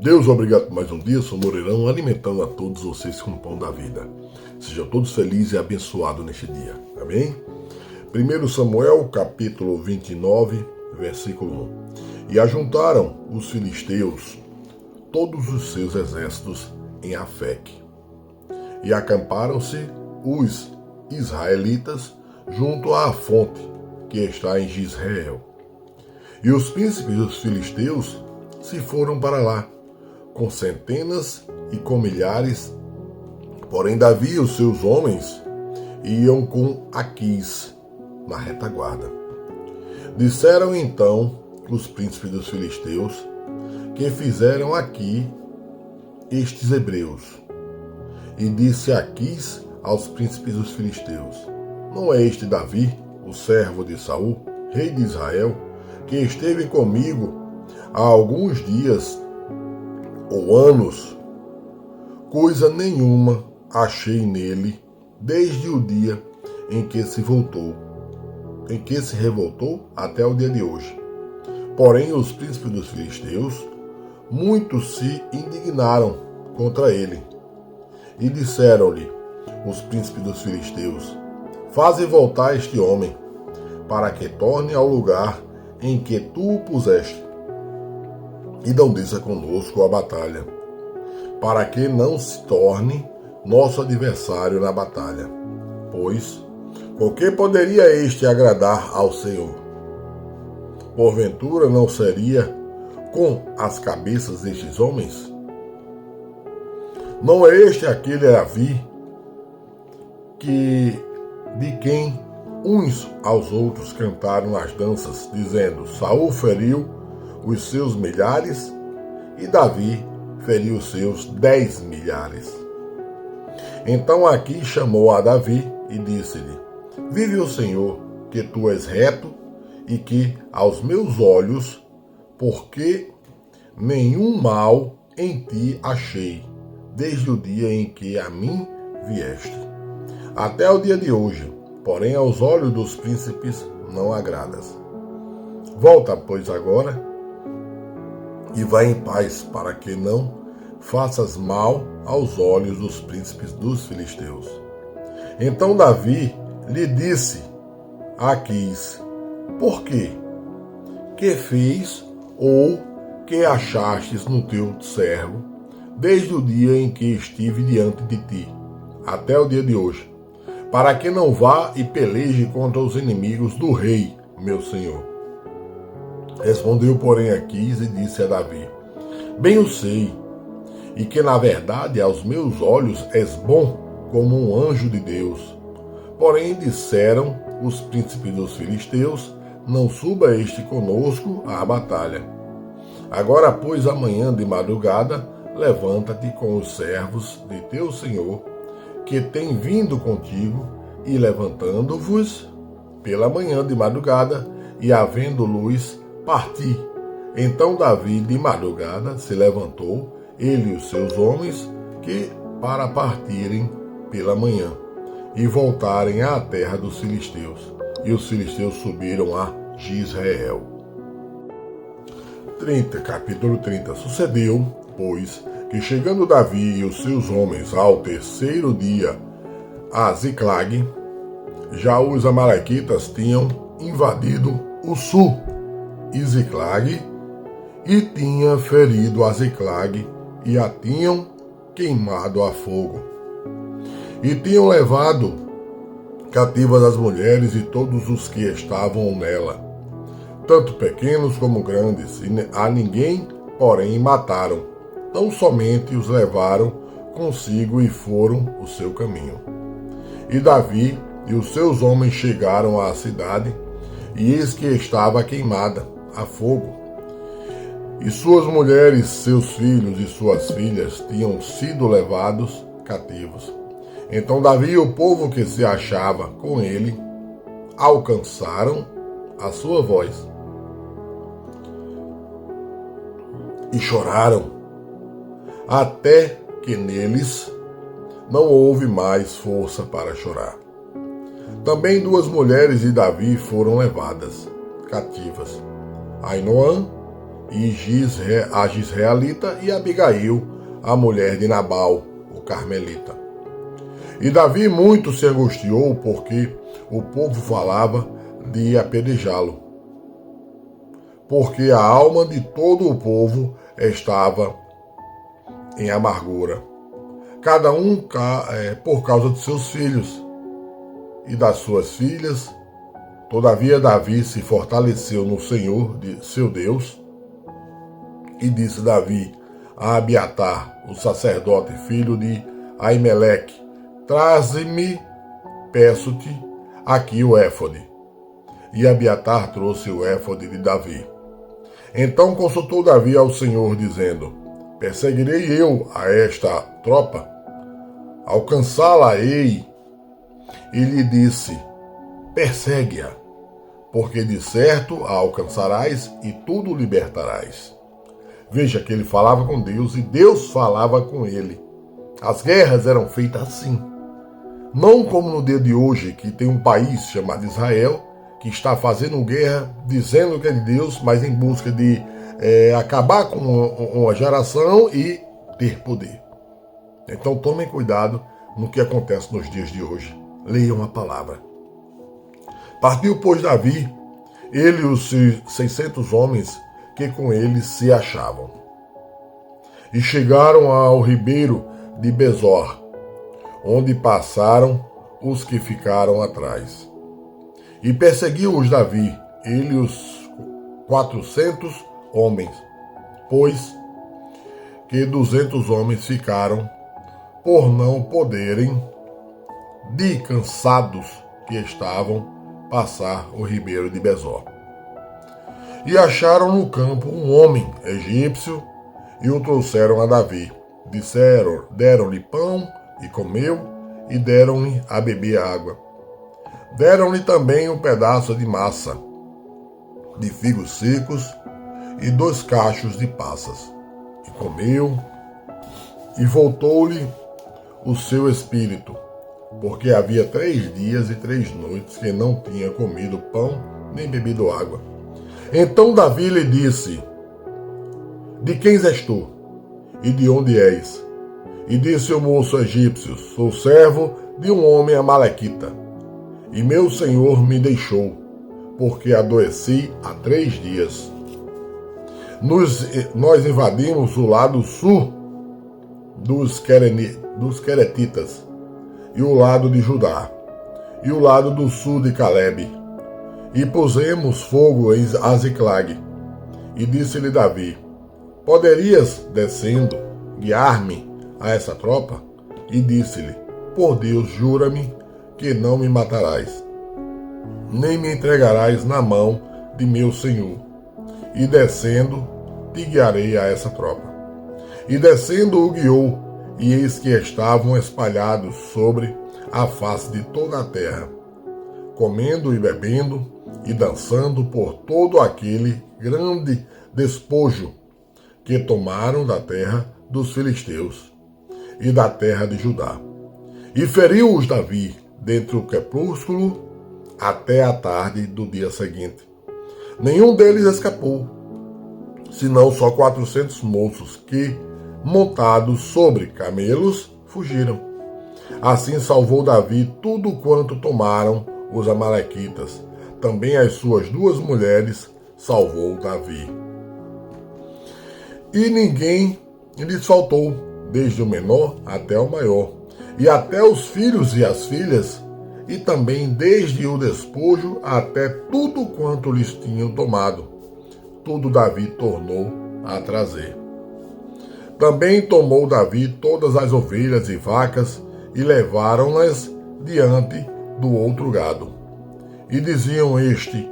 Deus, obrigado por mais um dia. Sou Moreirão, alimentando a todos vocês com o pão da vida. Sejam todos felizes e abençoados neste dia. Amém? 1 Samuel, capítulo 29, versículo 1. E ajuntaram os filisteus todos os seus exércitos em Afeque. E acamparam-se os israelitas junto à fonte que está em Jizreel. E os príncipes dos filisteus se foram para lá, com centenas e com milhares. Porém Davi e os seus homens iam com Aquis na retaguarda. Disseram então os príncipes dos filisteus: que fizeram aqui estes hebreus? E disse Aquis aos príncipes dos filisteus: não é este Davi, o servo de Saul, rei de Israel, que esteve comigo há alguns dias ou anos? Coisa nenhuma achei nele desde o dia em que se revoltou até o dia de hoje. Porém os príncipes dos filisteus muitos se indignaram contra ele e disseram-lhe os príncipes dos filisteus: faze voltar este homem, para que torne ao lugar em que tu o puseste, e não desça conosco a batalha, para que não se torne nosso adversário na batalha. Pois, com que poderia este agradar ao Senhor? Porventura não seria com as cabeças destes homens? Não é este aquele Davi de quem uns aos outros cantaram nas danças, dizendo: Saul feriu os seus milhares e Davi feriu os seus 10 milhares. Então Aquis chamou a Davi e disse-lhe: vive o Senhor, que tu és reto e que aos meus olhos, porque nenhum mal em ti achei, desde o dia em que a mim vieste, até o dia de hoje. Porém aos olhos dos príncipes não agradas. Volta, pois, agora e vai em paz, para que não faças mal aos olhos dos príncipes dos filisteus. Então Davi lhe disse a Aquis: por quê? Que fez ou que achastes no teu servo, desde o dia em que estive diante de ti, até o dia de hoje, para que não vá e peleje contra os inimigos do rei, meu senhor? Respondeu, porém, Aquis e disse a Davi: bem o sei, e que na verdade aos meus olhos és bom como um anjo de Deus. Porém disseram os príncipes dos filisteus: não suba este conosco à batalha. Agora, pois, amanhã de madrugada, levanta-te com os servos de teu senhor, que tem vindo contigo, e levantando-vos pela manhã de madrugada, e havendo luz, parti. Então Davi de madrugada se levantou, ele e os seus homens, que para partirem pela manhã e voltarem à terra dos filisteus. E os filisteus subiram a Jizreel. Capítulo 30. Sucedeu, pois, que chegando Davi e os seus homens ao terceiro dia a Ziclag, já os amalequitas tinham invadido o sul e Ziclag, e tinha ferido a Ziclag e a tinham queimado a fogo. E tinham levado cativas as mulheres e todos os que estavam nela, tanto pequenos como grandes, e a ninguém, porém, mataram. Tão somente os levaram consigo e foram o seu caminho. E Davi e os seus homens chegaram à cidade, e eis que estava queimada a fogo. E suas mulheres, seus filhos e suas filhas tinham sido levados cativos. Então Davi e o povo que se achava com ele alcançaram a sua voz e choraram, até que neles não houve mais força para chorar. Também 2 mulheres de Davi foram levadas cativas, Ainoã e a Gisraelita, e Abigail, a mulher de Nabal, o carmelita. E Davi muito se angustiou, porque o povo falava de apedrejá-lo, porque a alma de todo o povo estava em amargura, cada um por causa de seus filhos e das suas filhas. Todavia Davi se fortaleceu no Senhor, seu Deus, e disse Davi a Abiatar, o sacerdote, filho de Aimeleque: traze-me, peço-te, aqui o éfode. E Abiatar trouxe o éfode de Davi. Então consultou Davi ao Senhor, dizendo: perseguirei eu a esta tropa? Alcançá-la-ei? E lhe disse: persegue-a, porque de certo a alcançarás e tudo libertarás. Veja que ele falava com Deus e Deus falava com ele. As guerras eram feitas assim. Não como no dia de hoje, que tem um país chamado Israel, que está fazendo guerra, dizendo que é de Deus, mas em busca de acabar com uma geração e ter poder. Então tomem cuidado no que acontece nos dias de hoje. Leiam a palavra. Partiu, pois, Davi, ele e os 600 homens que com ele se achavam, e chegaram ao ribeiro de Besor, onde passaram os que ficaram atrás. E perseguiu-os Davi, ele e os 400 homens, pois que 200 homens ficaram por não poderem, de cansados que estavam, passar o ribeiro de Besor. E acharam no campo um homem egípcio e o trouxeram a Davi. Deram-lhe pão e comeu, e deram-lhe a beber água. Deram-lhe também um pedaço de massa, de figos secos e 2 cachos de passas. E comeu, e voltou-lhe o seu espírito, porque havia 3 dias e 3 noites que não tinha comido pão nem bebido água. Então Davi lhe disse: de quem és tu? E de onde és? E disse o moço egípcio: sou servo de um homem amalequita, e meu senhor me deixou, porque adoeci há 3 dias. Nós invadimos o lado sul dos Queretitas, e o lado de Judá, e o lado do sul de Calebe, e pusemos fogo a Ziclag. E disse-lhe Davi: poderias, descendo, guiar-me a essa tropa? E disse-lhe: por Deus, jura-me que não me matarás, nem me entregarás na mão de meu senhor. E descendo, te guiarei a essa tropa. E descendo o guiou, e eis que estavam espalhados sobre a face de toda a terra, comendo e bebendo e dançando por todo aquele grande despojo que tomaram da terra dos filisteus e da terra de Judá. E feriu-os Davi dentre o crepúsculo até a tarde do dia seguinte. Nenhum deles escapou, senão só 400 moços que, montados sobre camelos, fugiram. Assim salvou Davi tudo quanto tomaram os amalequitas. Também as suas 2 mulheres salvou Davi. E ninguém lhes faltou, desde o menor até o maior, e até os filhos e as filhas, e também desde o despojo até tudo quanto lhes tinham tomado. Tudo Davi tornou a trazer. Também tomou Davi todas as ovelhas e vacas e levaram-nas diante do outro gado. E diziam este: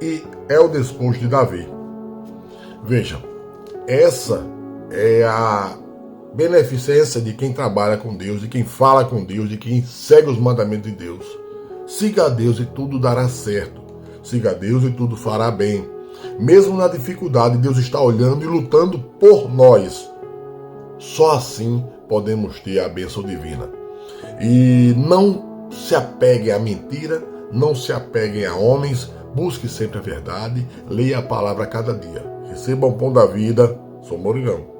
e é o despojo de Davi. Vejam, essa é a beneficência de quem trabalha com Deus, de quem fala com Deus, de quem segue os mandamentos de Deus. Siga a Deus e tudo dará certo. Siga a Deus e tudo fará bem. Mesmo na dificuldade, Deus está olhando e lutando por nós. Só assim podemos ter a bênção divina. E não se apeguem à mentira, não se apeguem a homens, busque sempre a verdade, leia a palavra a cada dia. Receba o pão da vida. Sou Morigão.